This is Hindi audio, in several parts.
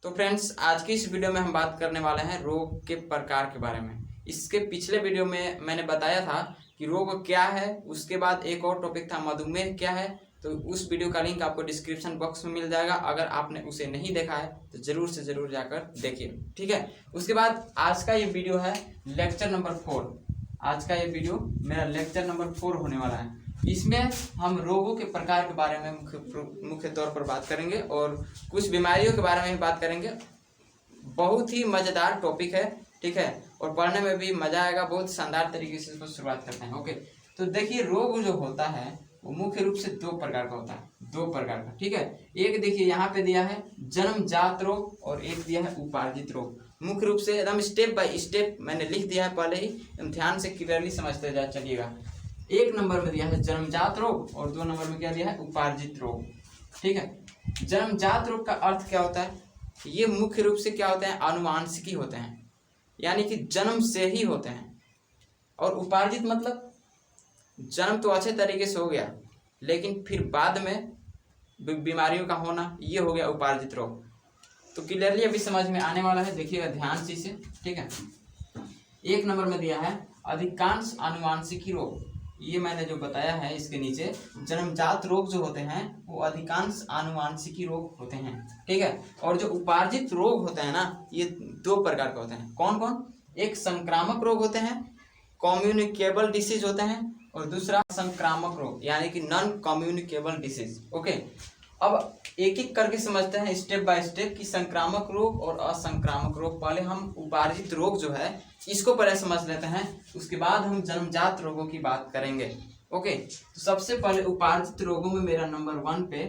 तो फ्रेंड्स, आज की इस वीडियो में हम बात करने वाले हैं रोग के प्रकार के बारे में। इसके पिछले वीडियो में मैंने बताया था कि रोग क्या है, उसके बाद एक और टॉपिक था मधुमेह क्या है। तो उस वीडियो का लिंक आपको डिस्क्रिप्शन बॉक्स में मिल जाएगा। अगर आपने उसे नहीं देखा है तो ज़रूर से ज़रूर जाकर देखिए, ठीक है। उसके बाद आज का ये वीडियो है लेक्चर नंबर 4। आज का ये वीडियो मेरा लेक्चर नंबर 4 होने वाला है। इसमें हम रोगों के प्रकार के बारे में मुख्य तौर पर बात करेंगे और कुछ बीमारियों के बारे में भी बात करेंगे। बहुत ही मज़ेदार टॉपिक है, ठीक है, और पढ़ने में भी मज़ा आएगा। बहुत शानदार तरीके से इसको शुरुआत करते हैं। ओके, तो देखिए, रोग जो होता है वो मुख्य रूप से दो प्रकार का होता है, दो प्रकार का, ठीक है। एक देखिए यहाँ पे दिया है जन्मजात रोग और एक दिया है उपार्जित रोग। मुख्य रूप से एकदम स्टेप बाय स्टेप मैंने लिख दिया है पहले ही, ध्यान से क्लियरली समझते जा चलिएगा। एक नंबर में दिया है जन्मजात रोग और 2 नंबर में क्या दिया है उपार्जित रोग, ठीक है। जन्मजात रोग का अर्थ क्या होता है? ये मुख्य रूप से क्या होते हैं, आनुवांशिकी होते हैं, यानी कि जन्म से ही होते हैं। और उपार्जित मतलब जन्म तो अच्छे तरीके से हो गया लेकिन फिर बाद में बीमारियों का होना, ये हो गया उपार्जित रोग। तो क्लियरली अभी समझ में आने वाला है, देखिएगा ध्यान से इसे, ठीक है। एक नंबर में दिया है अधिकांश आनुवांशिकी रोग। ये मैंने जो बताया है इसके नीचे, जन्मजात रोग जो होते हैं वो अधिकांश आनुवांशिकी रोग होते हैं, ठीक है। और जो उपार्जित रोग होते हैं ना, ये दो प्रकार के होते हैं। कौन कौन? एक संक्रामक रोग होते हैं, कम्युनिकेबल डिसीज होते हैं, और दूसरा संक्रामक रोग यानी कि नॉन कम्युनिकेबल डिसीज। ओके, अब एक एक करके समझते हैं स्टेप बाय स्टेप कि संक्रामक रोग और असंक्रामक रोग। पहले हम उपार्जित रोग जो है इसको पहले समझ लेते हैं, उसके बाद हम जन्मजात रोगों की बात करेंगे। ओके, तो सबसे पहले उपार्जित रोगों में मेरा नंबर 1 पे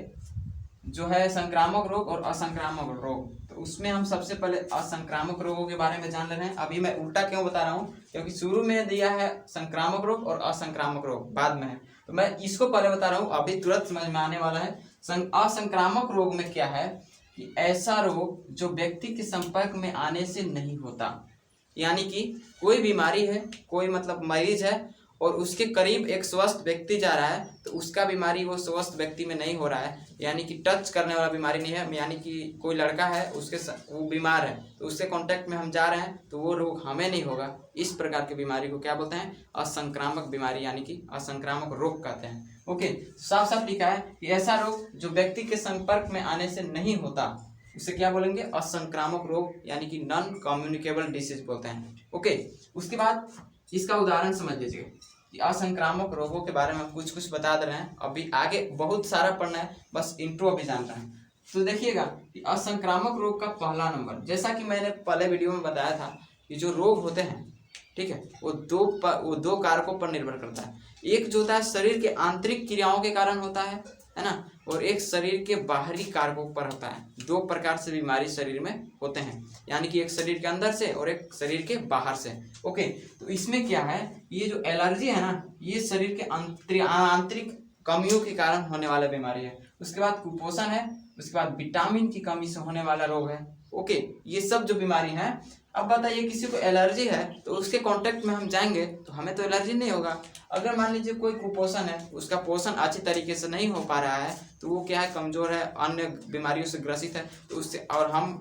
जो है संक्रामक रोग और असंक्रामक रोग। तो उसमें हम सबसे पहले असंक्रामक रोगों के बारे में जान ले रहे हैं। अभी मैं उल्टा क्यों बता रहा हूँ, क्योंकि शुरू में दिया है संक्रामक रोग और असंक्रामक रोग बाद में है, तो मैं इसको पहले बता रहा हूँ, अभी तुरंत समझ में आने वाला है। असंक्रामक रोग में क्या है कि ऐसा रोग जो व्यक्ति के संपर्क में आने से नहीं होता, यानी कि कोई बीमारी है, कोई मतलब मरीज है और उसके करीब एक स्वस्थ व्यक्ति जा रहा है, तो उसका बीमारी वो स्वस्थ व्यक्ति में नहीं हो रहा है, यानी कि टच करने वाला बीमारी नहीं है। यानी कि कोई लड़का है, उसके वो बीमार है तो उसके कांटेक्ट में हम जा रहे हैं तो वो रोग हमें नहीं होगा। इस प्रकार की बीमारी को क्या बोलते हैं? असंक्रामक बीमारी यानी कि असंक्रामक रोग कहते हैं। ओके, साफ साफ लिखा है कि ऐसा रोग जो व्यक्ति के संपर्क में आने से नहीं होता उसे क्या बोलेंगे? असंक्रामक रोग यानी कि नॉन कम्युनिकेबल डिसीज बोलते हैं। ओके, उसके बाद इसका उदाहरण समझ लीजिए कि असंक्रामक रोगों के बारे में हम कुछ कुछ बता दे रहे हैं। अभी आगे बहुत सारा पढ़ना है, बस इंट्रो अभी जान रहे हैं। तो देखिएगा कि असंक्रामक रोग का पहला नंबर, जैसा कि मैंने पहले वीडियो में बताया था कि जो रोग होते हैं, ठीक है, वो दो कारकों पर निर्भर करता है। एक जो होता है शरीर के आंतरिक क्रियाओं के कारण होता है ना, और एक शरीर के बाहरी कारकों पर होता है। दो प्रकार से बीमारी शरीर में होते हैं, यानी कि एक शरीर के अंदर से और एक शरीर के बाहर से। ओके, तो इसमें क्या है, ये जो एलर्जी है ना, ये शरीर के आंतरिक कमियों के कारण होने वाला बीमारी है। उसके बाद कुपोषण है, उसके बाद विटामिन की कमी से होने वाला रोग है। ओके, ये सब जो बीमारी है। अब बताइए, किसी को एलर्जी है तो उसके कांटेक्ट में हम जाएंगे तो हमें तो एलर्जी नहीं होगा। अगर मान लीजिए कोई कुपोषण है, उसका पोषण अच्छी तरीके से नहीं हो पा रहा है, तो वो क्या है, कमजोर है, अन्य बीमारियों से ग्रसित है, तो उससे, और हम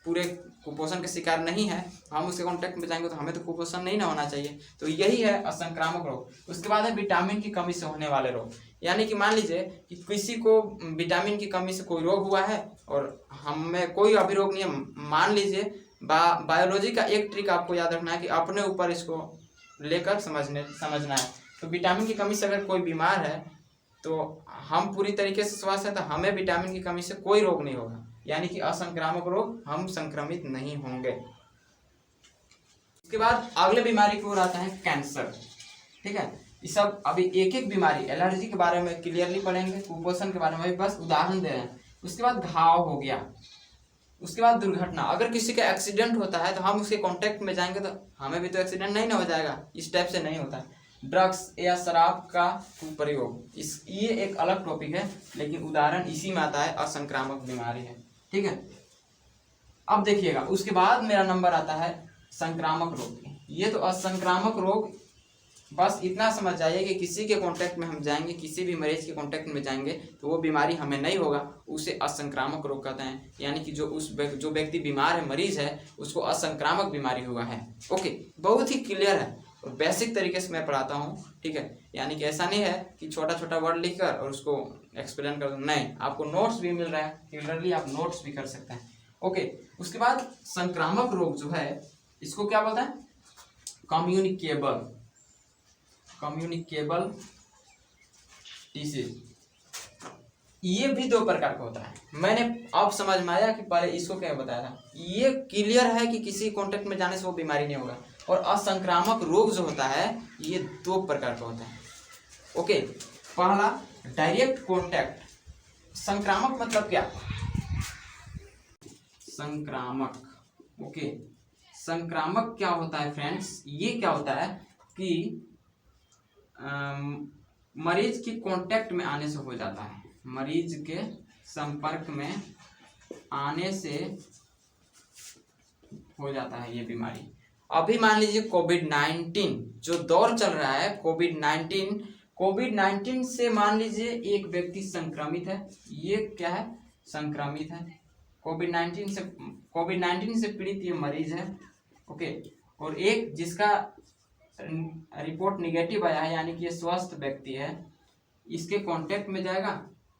पूरे कुपोषण के शिकार नहीं है, हम उसके कांटेक्ट में जाएंगे तो हमें तो कुपोषण नहीं ना होना चाहिए। तो यही है असंक्रामक रोग। उसके बाद है विटामिन की कमी से होने वाले रोग, यानी कि मान लीजिए कि किसी को विटामिन की कमी से कोई रोग हुआ है और हमें कोई अभी रोग नहीं है। मान लीजिए बायोलॉजी का एक ट्रिक आपको याद रखना है कि अपने ऊपर इसको लेकर समझना है। तो विटामिन की कमी से अगर कोई बीमार है तो हम पूरी तरीके से स्वस्थ हैं, तो हमें विटामिन की कमी से कोई रोग नहीं होगा, यानी कि असंक्रामक रोग, हम संक्रमित नहीं होंगे। उसके बाद अगले बीमारी की ओर आता है कैंसर, ठीक है। ये सब अभी एक एक बीमारी, एलर्जी के बारे में क्लियरली पढ़ेंगे, कुपोषण के बारे में बस उदाहरण दे रहे हैं। उसके बाद घाव हो गया, उसके बाद दुर्घटना। अगर किसी का एक्सीडेंट होता है तो हम उसके कांटेक्ट में जाएंगे तो हमें भी तो एक्सीडेंट नहीं ना हो जाएगा, इस टाइप से नहीं होता है। ड्रग्स या शराब का कुप्रयोग, ये एक अलग टॉपिक है, लेकिन उदाहरण इसी में आता है, असंक्रामक बीमारी है, ठीक है। अब देखिएगा, उसके बाद मेरा नंबर आता है संक्रामक रोग। ये तो असंक्रामक रोग बस इतना समझ जाइए कि किसी के कांटेक्ट में हम जाएंगे, किसी भी मरीज के कांटेक्ट में जाएंगे तो वो बीमारी हमें नहीं होगा, उसे असंक्रामक रोग कहते हैं। यानी कि जो व्यक्ति बीमार है, मरीज है, उसको असंक्रामक बीमारी हुआ है। ओके, बहुत ही क्लियर है और बेसिक तरीके से मैं पढ़ाता हूँ, ठीक है। यानी कि ऐसा नहीं है कि छोटा छोटा वर्ड लिखकर और उसको एक्सप्लेन कर दूँ, नहीं, आपको नोट्स भी मिल रहा है, क्लियरली आप नोट्स भी कर सकते हैं। ओके, उसके बाद संक्रामक रोग जो है इसको क्या बोलते हैं? Communicable disease. ये भी दो प्रकार का होता है। मैंने अब समझ में आया कि पहले इसको क्या बताया था। ये क्लियर है कि किसी कॉन्टेक्ट में जाने से वो बीमारी नहीं होगा। और असंक्रामक रोग जो होता है ये दो प्रकार का होता है। ओके, पहला डायरेक्ट कॉन्टैक्ट। संक्रामक मतलब क्या? संक्रामक, ओके, संक्रामक क्या होता है फ्रेंड्स? ये क्या होता है कि मरीज की कांटेक्ट में आने से हो जाता है, मरीज के संपर्क में आने से हो जाता है ये बीमारी। अभी मान लीजिए कोविड-19 जो दौर चल रहा है, कोविड-19 से मान लीजिए एक व्यक्ति संक्रमित है। ये क्या है? संक्रमित है। कोविड-19 से पीड़ित ये मरीज है। ओके, और एक जिसका रिपोर्ट निगेटिव आया है, यानी कि ये स्वस्थ व्यक्ति है, इसके कांटेक्ट में जाएगा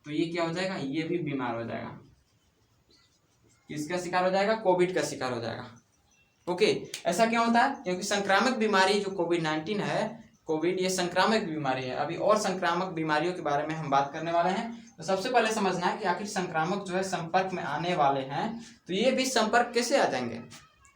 तो ये क्या हो जाएगा? ये भी बीमार हो जाएगा। किसका शिकार हो जाएगा? कोविड का शिकार हो जाएगा। ओके, ऐसा क्यों होता है? क्योंकि संक्रामक बीमारी जो कोविड-19 है, कोविड ये संक्रामक बीमारी है। अभी और संक्रामक बीमारियों के बारे में हम बात करने वाले हैं। तो सबसे पहले समझना है कि आखिर संक्रामक जो है संपर्क में आने वाले हैं, तो ये भी संपर्क कैसे आ जाएंगे?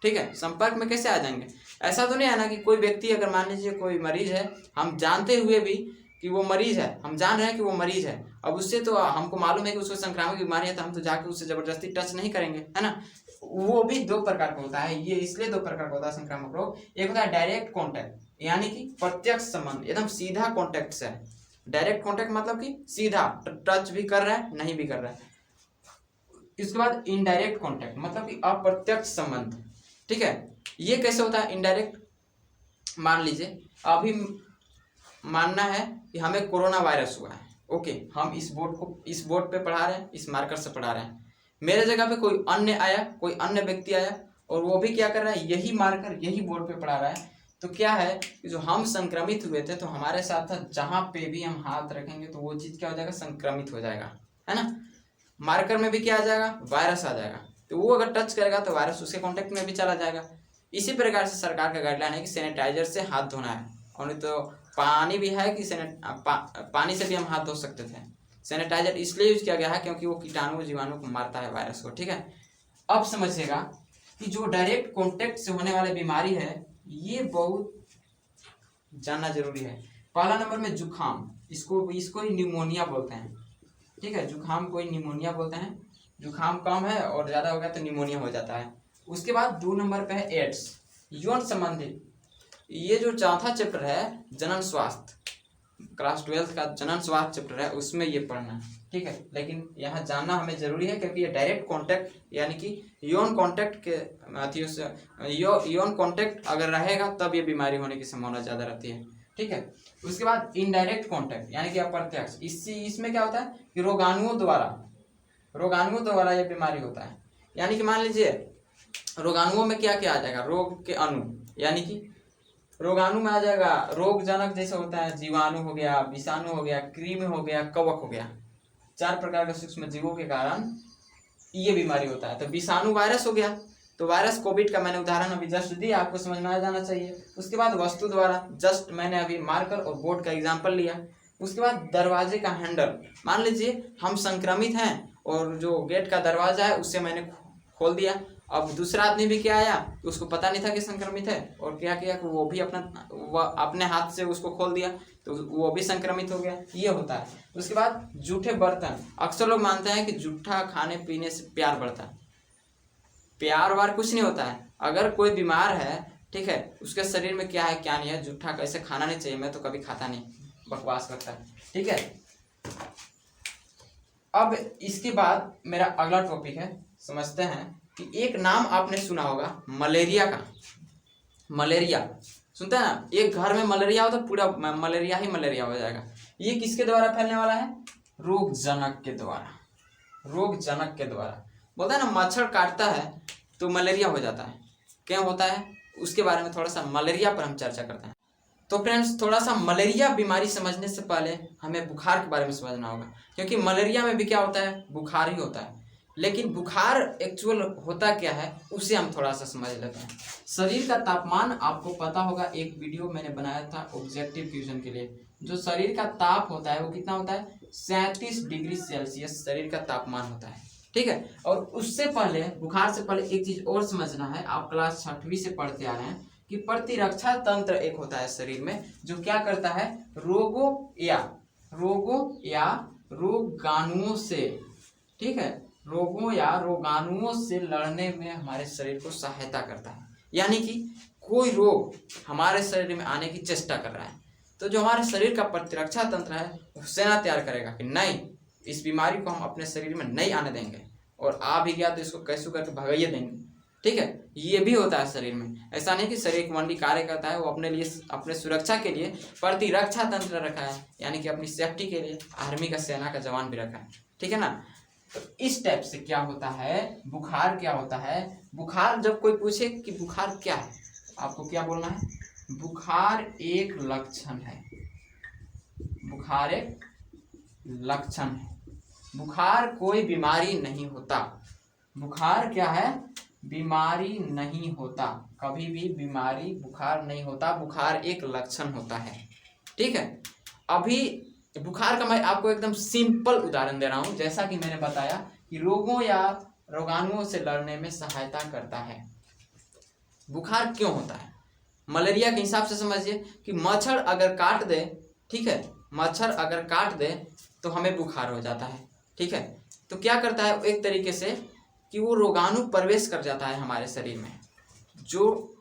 ठीक है, संपर्क में कैसे आ जाएंगे? ऐसा तो नहीं है ना कि कोई व्यक्ति, अगर मान लीजिए कोई मरीज है, हम जानते हुए भी कि वो मरीज है, हम जान रहे हैं कि वो मरीज है, अब उससे तो हमको मालूम है कि उसको संक्रामक बीमारी है, तो हम तो जाकर उससे जबरदस्ती टच नहीं करेंगे, है ना। वो भी दो प्रकार का होता है। ये इसलिए दो प्रकार का होता है संक्रामक रोग। एक होता है डायरेक्ट कॉन्टैक्ट, यानी कि प्रत्यक्ष संबंध, एकदम सीधा कॉन्टैक्ट से। डायरेक्ट कॉन्टैक्ट मतलब कि सीधा टच भी कर रहा है, नहीं भी कर रहा है। इसके बाद इनडायरेक्ट कॉन्टैक्ट मतलब कि अप्रत्यक्ष संबंध। ठीक है, ये कैसे होता है इनडायरेक्ट? मान लीजिए अभी मानना है कि हमें कोरोना वायरस हुआ है। ओके, हम इस बोर्ड पे पढ़ा रहे हैं, इस मार्कर से पढ़ा रहे हैं। मेरे जगह पे कोई अन्य आया, कोई अन्य व्यक्ति आया, और वो भी क्या कर रहा है? यही मार्कर, यही बोर्ड पे पढ़ा रहा है। तो क्या है कि जो हम संक्रमित हुए थे, तो हमारे साथ साथ जहाँ पे भी हम हाथ रखेंगे तो वो चीज़ क्या हो जाएगा? संक्रमित हो जाएगा, है ना। मार्कर में भी क्या आ जाएगा? वायरस आ जाएगा। तो वो अगर टच करेगा तो वायरस उसके कॉन्टेक्ट में भी चला जाएगा। इसी प्रकार से सरकार का गाइडलाइन है कि सैनिटाइजर से हाथ धोना है, और नहीं तो पानी भी है कि पानी से भी हम हाथ धो सकते थे। सैनिटाइजर इसलिए यूज किया गया है क्योंकि वो कीटाणु जीवाणु को मारता है, वायरस को। ठीक है, अब समझिएगा कि जो डायरेक्ट कॉन्टेक्ट से होने वाली बीमारी है, ये बहुत जानना जरूरी है। पहला नंबर में जुखाम, इसको ही न्यूमोनिया बोलते हैं। ठीक है, जुखाम को ही न्यूमोनिया बोलते हैं। जुखाम कम है और ज़्यादा हो गया तो न्यूमोनिया हो जाता है। उसके बाद 2 नंबर पे है एड्स, यौन संबंधी। ये जो चौथा चैप्टर है जनन स्वास्थ्य, क्लास 12 का जनन स्वास्थ्य चैप्टर है, उसमें ये पढ़ना है। ठीक है, लेकिन यहाँ जानना हमें जरूरी है क्योंकि ये डायरेक्ट कांटेक्ट यानी कि यौन कांटेक्ट के अथियों से, यौन कांटेक्ट अगर रहेगा तब ये बीमारी होने की संभावना ज़्यादा रहती है। ठीक है, उसके बाद इनडायरेक्ट कांटेक्ट यानी कि अप्रत्यक्ष। इसमें क्या होता है कि रोगाणुओं द्वारा ये बीमारी होता है। यानी कि मान लीजिए रोगाणुओं में क्या क्या आ जाएगा? रोग के अणु, यानी कि रोगाणु में आ जाएगा रोगजनक, जैसे होता है जीवाणु हो गया, विषाणु हो गया, कृमि हो गया, कवक हो गया। 4 प्रकार के सूक्ष्म जीवों के कारण ये बीमारी होता है। तो विषाणु वायरस हो गया, तो वायरस कोविड का मैंने उदाहरण अभी जस्ट दिया, आपको समझ में आ जाना चाहिए। उसके बाद वस्तु द्वारा, जस्ट मैंने अभी मार्कर और बोर्ड का एग्जाम्पल लिया। उसके बाद दरवाजे का हैंडल, मान लीजिए हम संक्रमित हैं और जो गेट का दरवाजा है उससे मैंने खोल दिया। अब दूसरा आदमी भी क्या आया तो उसको पता नहीं था कि संक्रमित है, और क्या किया कि वो भी अपने हाथ से उसको खोल दिया, तो वो भी संक्रमित हो गया। ये होता है। उसके बाद जूठे बर्तन, अक्सर लोग मानते हैं कि जूठा खाने पीने से प्यार बढ़ता है। प्यार वार कुछ नहीं होता है। अगर कोई बीमार है, ठीक है, उसके शरीर में क्या है क्या नहीं है, जूठा कैसे खाना नहीं चाहिए। मैं तो कभी खाता नहीं, बकवास करता है। ठीक है, अब इसके बाद मेरा अगला टॉपिक है, समझते हैं कि एक नाम आपने सुना होगा मलेरिया का। मलेरिया सुनता है ना, एक घर में मलेरिया हो तो पूरा मलेरिया ही मलेरिया हो जाएगा। ये किसके द्वारा फैलने वाला है? रोग जनक के द्वारा, रोग जनक के द्वारा। बोलता है ना, मच्छर काटता है तो मलेरिया हो जाता है, क्या होता है उसके बारे में थोड़ा सा मलेरिया पर हम चर्चा करते हैं। तो फ्रेंड्स, थोड़ा सा मलेरिया बीमारी समझने से पहले हमें बुखार के बारे में समझना होगा, क्योंकि मलेरिया में भी क्या होता है? बुखार ही होता है। लेकिन बुखार एक्चुअल होता क्या है उसे हम थोड़ा सा समझ लेते हैं। शरीर का तापमान आपको पता होगा, एक वीडियो मैंने बनाया था ऑब्जेक्टिव क्वेश्चन के लिए। जो शरीर का ताप होता है वो कितना होता है? 37 डिग्री सेल्सियस शरीर का तापमान होता है, ठीक है। और उससे पहले, बुखार से पहले एक चीज और समझना है, आप क्लास 6वीं से पढ़ते आ रहे हैं कि प्रतिरक्षा तंत्र एक होता है शरीर में, जो क्या करता है? रोगों या रोगाणुओं से, ठीक है, रोगों या रोगाणुओं से लड़ने में हमारे शरीर को सहायता करता है। यानी कि कोई रोग हमारे शरीर में आने की चेष्टा कर रहा है, तो जो हमारे शरीर का प्रतिरक्षा तंत्र है वो सेना तैयार करेगा कि नहीं, इस बीमारी को हम अपने शरीर में नहीं आने देंगे, और आ भी गया तो इसको कैसे करके भगाइए देंगे, ठीक है। ये भी होता है शरीर में। ऐसा नहीं कि शरीर मंडी कार्य करता है, वो अपने लिए, अपने सुरक्षा के लिए प्रतिरक्षा तंत्र रखा है, यानी कि अपनी सेफ्टी के लिए आर्मी का, सेना का जवान भी रखा है, ठीक है ना। तो इस टाइप से क्या होता है, बुखार क्या होता है? बुखार, जब कोई पूछे कि बुखार क्या है, आपको क्या बोलना है? बुखार एक लक्षण है, बुखार एक लक्षण है। बुखार कोई बीमारी नहीं होता। बुखार क्या है? बीमारी नहीं होता, कभी भी बीमारी बुखार नहीं होता, बुखार एक लक्षण होता है, ठीक है। अभी बुखार का मैं आपको एकदम सिंपल उदाहरण दे रहा हूं, जैसा कि मैंने बताया कि रोगों या रोगाणुओं से लड़ने में सहायता करता है। बुखार क्यों होता है? मलेरिया के हिसाब से समझिए कि मच्छर अगर काट दे, ठीक है, मच्छर अगर काट दे तो हमें बुखार हो जाता है, ठीक है। तो क्या करता है एक तरीके से कि वो रोगाणु प्रवेश कर जाता है हमारे शरीर में। जो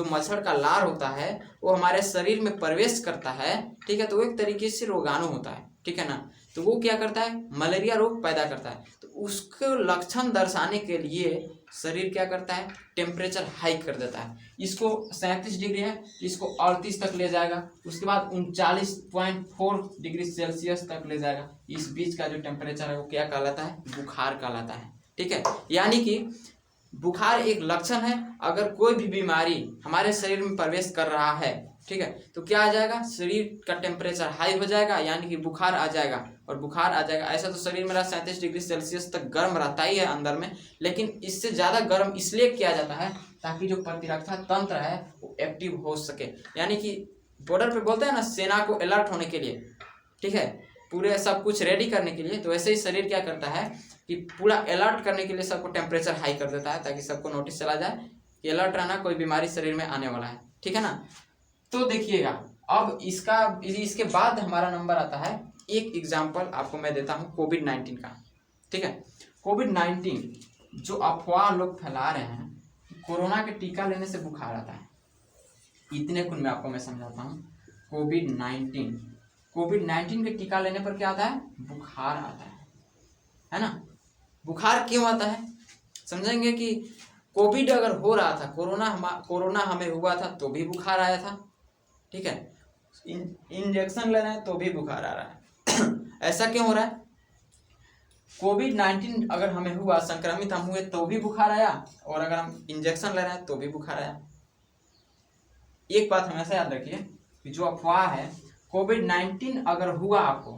मच्छर का लार होता है वो हमारे शरीर में प्रवेश करता है, ठीक है, तो वो एक तरीके से रोगाणु होता है, ठीक है ना। तो वो क्या करता है? मलेरिया रोग पैदा करता है। तो उसके लक्षण दर्शाने के लिए शरीर क्या करता है? टेम्परेचर हाई कर देता है। इसको 37 डिग्री है, इसको 38 तक ले जाएगा, उसके बाद 39.4 डिग्री सेल्सियस तक ले जाएगा। इस बीच का जो टेम्परेचर है वो क्या कहलाता है? बुखार कहलाता है, ठीक है। यानी कि बुखार एक लक्षण है। अगर कोई भी बीमारी हमारे शरीर में प्रवेश कर रहा है, ठीक है, तो क्या आ जाएगा? शरीर का टेम्परेचर हाई हो जाएगा, यानी कि बुखार आ जाएगा। और बुखार आ जाएगा, ऐसा तो शरीर मेरा 37 डिग्री सेल्सियस तक गर्म रहता ही है अंदर में, लेकिन इससे ज़्यादा गर्म इसलिए किया जाता है ताकि जो प्रतिरक्षा तंत्र है वो एक्टिव हो सके। यानी कि बॉर्डर पे बोलते हैं ना, सेना को अलर्ट होने के लिए, ठीक है, पूरे सब कुछ रेडी करने के लिए, तो वैसे ही शरीर क्या करता है कि पूरा अलर्ट करने के लिए सबको टेम्परेचर हाई कर देता है, ताकि सबको नोटिस चला जाए कि अलर्ट रहना, कोई बीमारी शरीर में आने वाला है, ठीक है ना। तो देखिएगा, अब इसके बाद हमारा नंबर आता है, एक एग्जाम्पल आपको मैं देता हूँ कोविड-19 का, ठीक है। कोविड-19 जो अफवाह लोग फैला रहे हैं, कोरोना के टीका लेने से बुखार आता है, इतने कुछ मैं आपको समझाता हूँ। कोविड-19 के टीका लेने पर क्या आता है? बुखार आता है ना। बुखार क्यों आता है समझेंगे कि कोविड अगर हो रहा था, कोरोना हमें हुआ था तो भी बुखार आया था, ठीक है। इंजेक्शन ले रहे हैं तो भी बुखार आ रहा है ऐसा क्यों हो रहा है? कोविड-19 अगर हमें हुआ, संक्रमित हम हुए तो भी बुखार आया, और अगर हम इंजेक्शन ले रहे हैं तो भी बुखार आया। एक बात हमेशा याद रखिए कि जो अफवाह है, कोविड-19 अगर हुआ आपको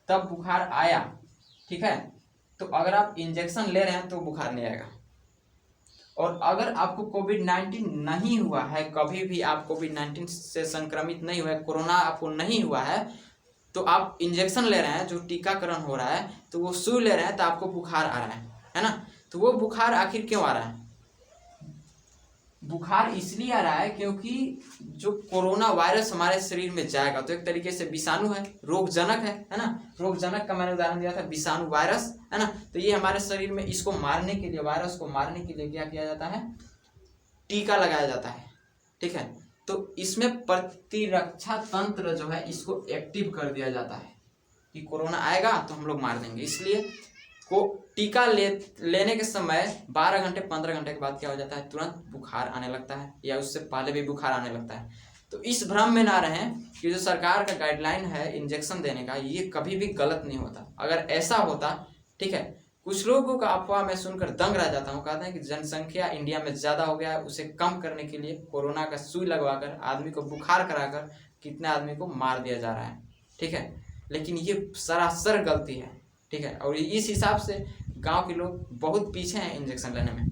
तब बुखार आया, ठीक है, तो अगर आप इंजेक्शन ले रहे हैं तो बुखार नहीं आएगा। और अगर आपको कोविड-19 नहीं हुआ है, कभी भी आप कोविड-19 से संक्रमित नहीं हुए, कोरोना आपको नहीं हुआ है, तो आप इंजेक्शन ले रहे हैं, जो टीकाकरण हो रहा है, तो वो सुई ले रहे हैं, तो आपको बुखार आ रहा है ना। तो वो बुखार आखिर क्यों आ रहा है? बुखार इसलिए आ रहा है क्योंकि जो कोरोना वायरस हमारे शरीर में जाएगा, तो एक तरीके से विषाणु है, रोगजनक है ना। रोगजनक का मैंने उदाहरण दिया था, विषाणु, वायरस, है ना। तो ये हमारे शरीर में, इसको मारने के लिए, वायरस को मारने के लिए क्या किया जाता है? टीका लगाया जाता है, ठीक है। तो इसमें प्रतिरक्षा तंत्र जो है इसको एक्टिव कर दिया जाता है कि कोरोना आएगा तो हम लोग मार देंगे। इसलिए को टीका लेने के समय 12 घंटे 15 घंटे के बाद क्या हो जाता है, तुरंत बुखार आने लगता है या उससे पहले भी बुखार आने लगता है। तो इस भ्रम में ना रहें कि जो सरकार का गाइडलाइन है इंजेक्शन देने का, ये कभी भी गलत नहीं होता। अगर ऐसा होता, ठीक है, कुछ लोगों का अफवाह मैं सुनकर दंग रह जाता हूँ। कहते हैं कि जनसंख्या इंडिया में ज़्यादा हो गया है, उसे कम करने के लिए कोरोना का सुई लगवाकर आदमी को बुखार कराकर कितने आदमी को मार दिया जा रहा है, ठीक है। लेकिन ये सरासर गलती है, ठीक है। और इस हिसाब से गांव के लोग बहुत पीछे हैं इंजेक्शन लेने में।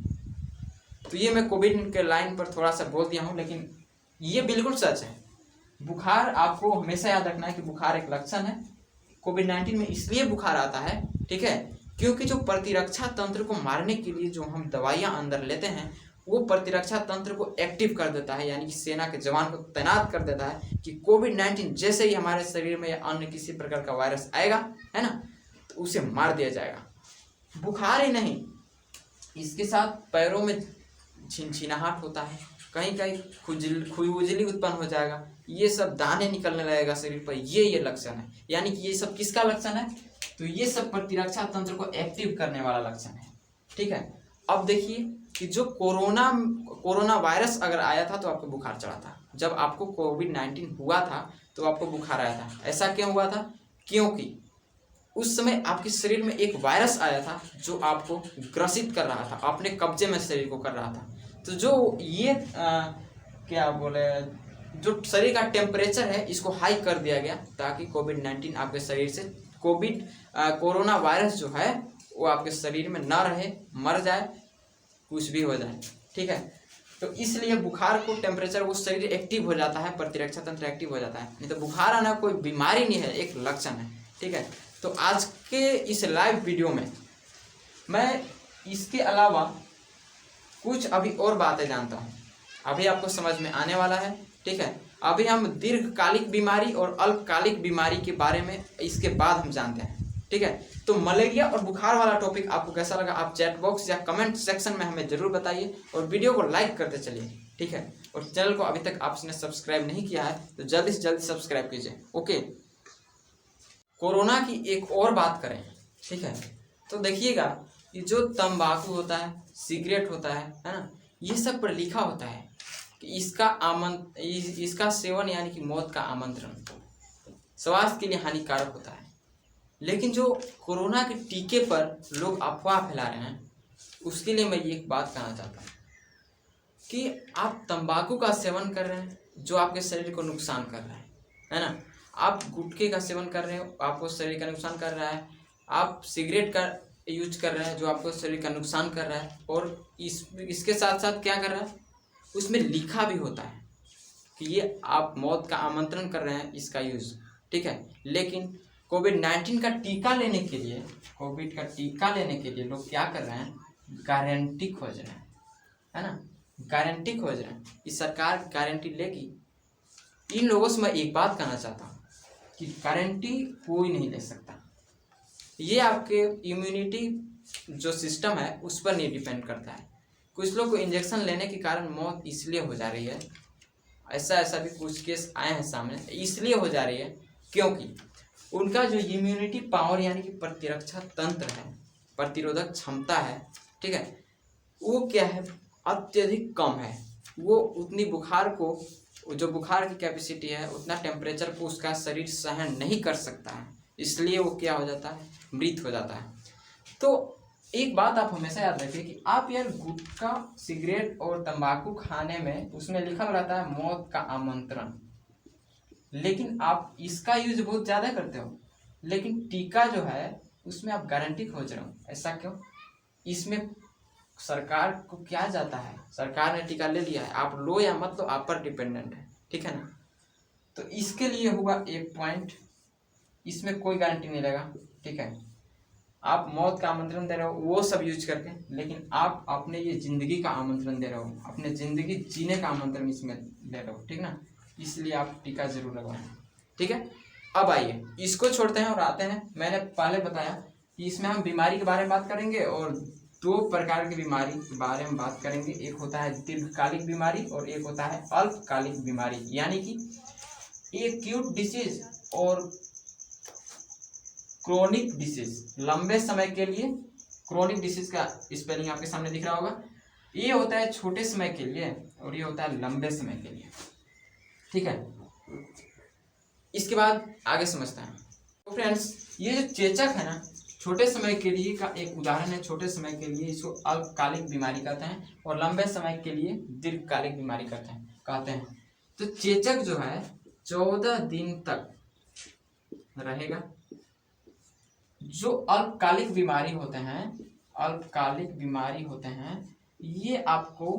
तो ये मैं कोविड के लाइन पर थोड़ा सा बोल दिया हूँ, लेकिन ये बिल्कुल सच है। बुखार आपको हमेशा याद रखना है कि बुखार एक लक्षण है। कोविड-19 में इसलिए बुखार आता है, ठीक है, क्योंकि जो प्रतिरक्षा तंत्र को मारने के लिए जो हम दवाइयाँ अंदर लेते हैं, वो प्रतिरक्षा तंत्र को एक्टिव कर देता है, यानी कि सेना के जवान को तैनात कर देता है कि कोविड-19 जैसे ही हमारे शरीर में या अन्य किसी प्रकार का वायरस आएगा, है ना, तो उसे मार दिया जाएगा। बुखार ही नहीं, इसके साथ पैरों में छिनछिनाहट होता है, कहीं कहीं खुजली उत्पन्न हो जाएगा, ये सब दाने निकलने लगेगा शरीर पर, ये लक्षण है। यानी कि ये सब किसका लक्षण है, तो ये सब प्रतिरक्षा तंत्र को एक्टिव करने वाला लक्षण है, ठीक है। अब देखिए कि जो कोरोना वायरस अगर आया था तो आपको बुखार चढ़ा था, जब आपको कोविड-19 हुआ था तो आपको बुखार आया था। ऐसा क्यों हुआ था, क्योंकि उस समय आपके शरीर में एक वायरस आया था जो आपको ग्रसित कर रहा था, अपने कब्जे में शरीर को कर रहा था। तो जो ये क्या बोले, जो शरीर का टेम्परेचर है इसको हाई कर दिया गया ताकि कोविड-19 आपके शरीर से कोरोना वायरस जो है वो आपके शरीर में ना रहे, मर जाए, कुछ भी हो जाए, ठीक है। तो इसलिए बुखार को टेम्परेचर वो शरीर एक्टिव हो जाता है, प्रतिरक्षा तंत्र एक्टिव हो जाता है। नहीं तो बुखार आना कोई बीमारी नहीं है, एक लक्षण है, ठीक है। तो आज के इस लाइव वीडियो में मैं इसके अलावा कुछ अभी और बातें जानता हूँ, अभी आपको समझ में आने वाला है, ठीक है। अभी हम दीर्घकालिक बीमारी और अल्पकालिक बीमारी के बारे में इसके बाद हम जानते हैं, ठीक है। तो मलेरिया और बुखार वाला टॉपिक आपको कैसा लगा, आप चैट बॉक्स या कमेंट सेक्शन में हमें जरूर बताइए, और वीडियो को लाइक करते चलिए, ठीक है। और चैनल को अभी तक आपने सब्सक्राइब नहीं किया है तो जल्दी से जल्दी सब्सक्राइब कीजिए, ओके। कोरोना की एक और बात करें, ठीक है, तो देखिएगा ये जो तंबाकू होता है, सिगरेट होता है ना, ये सब पर लिखा होता है कि इसका सेवन यानी कि मौत का आमंत्रण, स्वास्थ्य के लिए हानिकारक होता है। लेकिन जो कोरोना के टीके पर लोग अफवाह फैला रहे हैं, उसके लिए मैं ये एक बात कहना चाहता हूँ कि आप तंबाकू का सेवन कर रहे हैं जो आपके शरीर को नुकसान कर रहा है ना। आप गुटखे का सेवन कर रहे हो, आपको शरीर का नुकसान कर रहा है। आप सिगरेट का यूज कर रहे हैं जो आपको शरीर का नुकसान कर रहा है, और इसके साथ साथ क्या कर रहा है, उसमें लिखा भी होता है कि ये आप मौत का आमंत्रण कर रहे हैं इसका यूज, ठीक है। लेकिन कोविड-19 का टीका लेने के लिए, कोविड का टीका लेने के लिए लोग क्या कर रहे हैं, गारंटी खोज रहे हैं, है ना, गारंटी खोज रहे हैं कि सरकार गारंटी लेगी। इन लोगों से मैं एक बात कहना चाहता हूँ कि गारंटी कोई नहीं ले सकता, ये आपके इम्यूनिटी जो सिस्टम है उस पर नहीं डिपेंड करता है। कुछ लोग को इंजेक्शन लेने के कारण मौत इसलिए हो जा रही है, ऐसा भी कुछ केस आए हैं सामने, इसलिए हो जा रही है क्योंकि उनका जो इम्यूनिटी पावर यानी कि प्रतिरक्षा तंत्र है, प्रतिरोधक क्षमता है, ठीक है, वो क्या है, अत्यधिक कम है। वो उतनी बुखार को, जो बुखार की कैपेसिटी है, उतना टेम्परेचर को उसका शरीर सहन नहीं कर सकता है, इसलिए वो क्या हो जाता है, मृत हो जाता है। तो एक बात आप हमेशा याद रखिए कि आप यार गुटखा, सिगरेट और तंबाकू खाने में उसमें लिखा रहता है मौत का आमंत्रण, लेकिन आप इसका यूज बहुत ज़्यादा करते हो। लेकिन टीका जो है उसमें आप गारंटी खोज रहे हो, ऐसा क्यों? इसमें सरकार को क्या जाता है, सरकार ने टीका ले लिया है, आप लो या मत लो आप पर डिपेंडेंट है, ठीक है ना। तो इसके लिए हुआ एक पॉइंट, इसमें कोई गारंटी नहीं लगा, ठीक है। आप मौत का आमंत्रण दे रहे हो वो सब यूज करके, लेकिन आप अपने ये जिंदगी का आमंत्रण दे रहे हो, अपने जिंदगी जीने का आमंत्रण इसमें दे रहे हो, ठीक ना। इसलिए आप टीका जरूर लगवाएं, ठीक है। अब आइए इसको छोड़ते हैं और आते हैं, मैंने पहले बताया कि इसमें हम बीमारी के बारे में बात करेंगे और दो प्रकार की बीमारी के बारे में बात करेंगे। एक होता है दीर्घकालिक बीमारी और एक होता है अल्पकालिक बीमारी, यानी कि एक्यूट डिसीज और क्रोनिक डिसीज, लंबे समय के लिए क्रोनिक डिसीज का स्पेलिंग आपके सामने दिख रहा होगा। ये होता है छोटे समय के लिए और ये होता है लंबे समय के लिए, ठीक है। इसके बाद आगे समझते हैं। तो फ्रेंड्स, ये जो चेचक है ना, छोटे समय के लिए का एक उदाहरण है। छोटे समय के लिए इसको अल्पकालिक बीमारी कहते हैं और लंबे समय के लिए दीर्घकालिक बीमारी कहते हैं। तो चेचक जो है 14 दिन तक रहेगा। जो अल्पकालिक बीमारी होते हैं ये आपको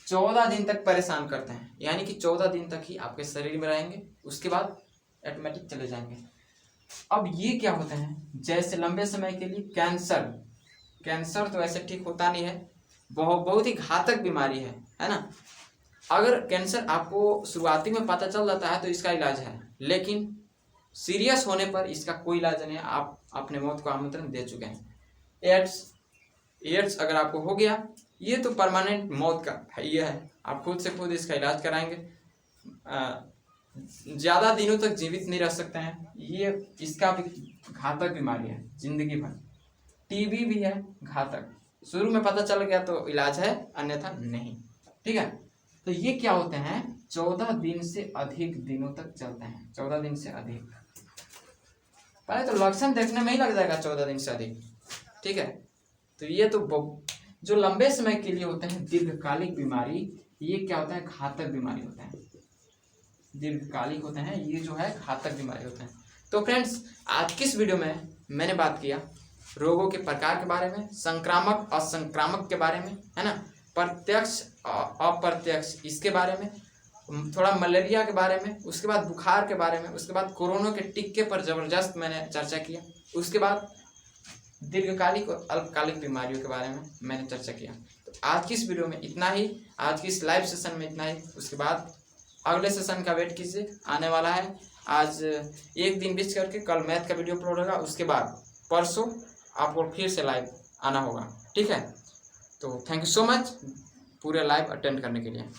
14 दिन तक परेशान करते हैं, यानी कि 14 दिन तक ही आपके शरीर में रहेंगे, उसके बाद ऑटोमेटिक चले जाएंगे। अब ये क्या होते हैं, जैसे लंबे समय के लिए कैंसर तो ऐसे ठीक होता नहीं है, बहुत ही घातक बीमारी है ना। अगर कैंसर आपको शुरुआती में पता चल जाता है तो इसका इलाज है, लेकिन सीरियस होने पर इसका कोई इलाज नहीं है, आप अपने मौत को आमंत्रण दे चुके हैं। एड्स अगर आपको हो गया, ये तो परमानेंट मौत का ये है, आप खुद से खुद इसका इलाज कराएंगे, ज़्यादा दिनों तक जीवित नहीं रह सकते हैं। ये इसका भी घातक बीमारी है जिंदगी भर। टीबी भी है घातक, शुरू में पता चल गया तो इलाज है, अन्यथा नहीं, ठीक है। तो ये क्या होते हैं, 14 दिन से अधिक दिनों तक चलते हैं। 14 दिन से अधिक, पहले तो लक्षण देखने में ही लग जाएगा 14 दिन से अधिक, ठीक है। तो ये तो जो लंबे समय के लिए होते हैं दीर्घकालिक बीमारी, ये क्या होता है, घातक बीमारी होता है। दीर्घकालिक होते हैं, ये जो है घातक बीमारी होते हैं। तो फ्रेंड्स, आज की इस वीडियो में मैंने बात किया रोगों के प्रकार के बारे में, संक्रामक असंक्रामक के बारे में, है ना, प्रत्यक्ष अप्रत्यक्ष इसके बारे में, थोड़ा मलेरिया के बारे में, उसके बाद बुखार के बारे में, उसके बाद कोरोना के टीके पर जबरदस्त मैंने चर्चा किया, उसके बाद दीर्घकालिक और अल्पकालिक बीमारियों के बारे में मैंने चर्चा किया। तो आज की इस वीडियो में इतना ही, आज की इस लाइव सेशन में इतना ही। उसके बाद अगले सेशन का वेट कीजिए, आने वाला है। आज एक दिन बीच करके कल मैथ का वीडियो अपलोड होगा, उसके बाद परसों आपको फिर से लाइव आना होगा, ठीक है। तो थैंक यू सो मच पूरे लाइव अटेंड करने के लिए।